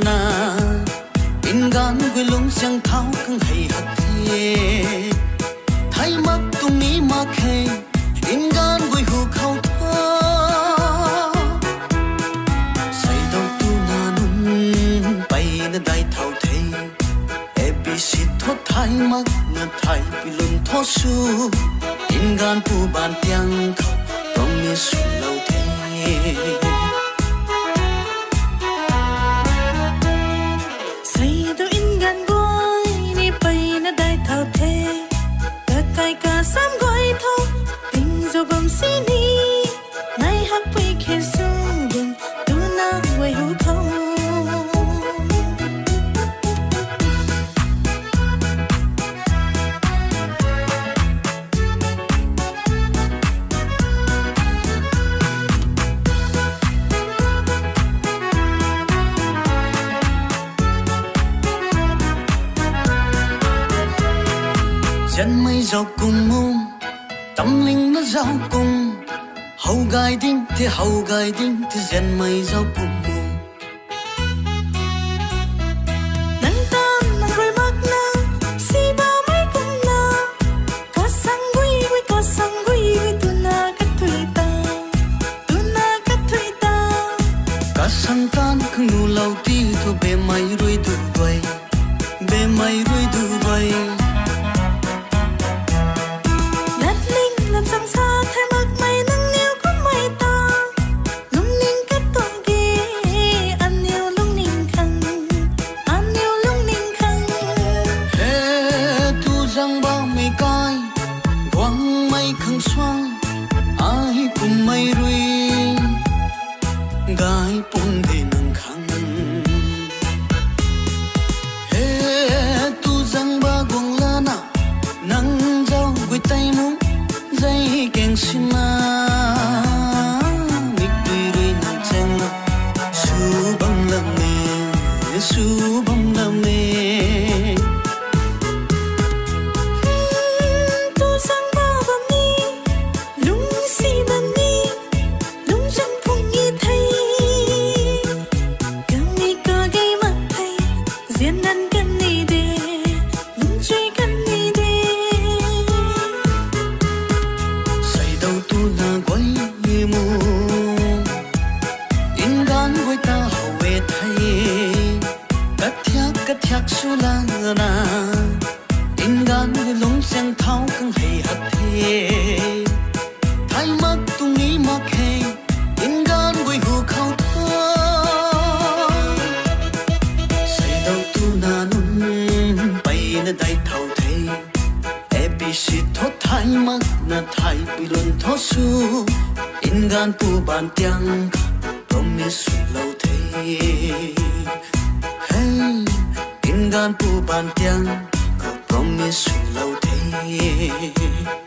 na in gan gui lung sang thao khang hay hak the thay mak tung ni mak he in gan gui hu khau tho say đâu tu na nun bay na dai thao the abc thot thay mak na thay pilun tho su in gan pu ban tiang khau promise lâu the sam goi tho tình zo bom si ni nai hak pai khe su bum tu na wai hu tho chân mây dọc cùng mông tâm linh nó giao cùng hậu gai đinh thì chân mây dọc cùng mông nắng tan nắng rơi mắc na si bao mấy cùng na có sang vui tu na cắt thủy ta cả sang tan khung nu lâu ti thu bề mây ruồi du vây sang xa thay mặc mây nắng niêu có mây ta lung ninh cất tuồng kia ăn niêu lung ninh khăn he tu răng bao mây cay quăng mây khăng xoang ai cùng mây ruồi gai pun đi nâng khăn he tu răng ba quăng la na nắng dâu quỳ tay mung dây keng xin na mít tươi rơi nằm chân su băng làm mê tu sang ba bam ni lung si bam ni lung chân phung như thay càng mi cơ gây mặt thay riêng ăn cần ni đê lung chơi cần ni đê tu na quay mu in gan quay ta hậu về thay cắt thiak su la na in gan quay lung sang thao khang hay hak the thay mak tung ni mak he in gan quay hu khau tho say đâu tu na nun bay na dai thao the abc thot thay mak na thay pilun tho su in gan pu ban tiang promise lâu the hey in gan pu ban tiang promise lâu the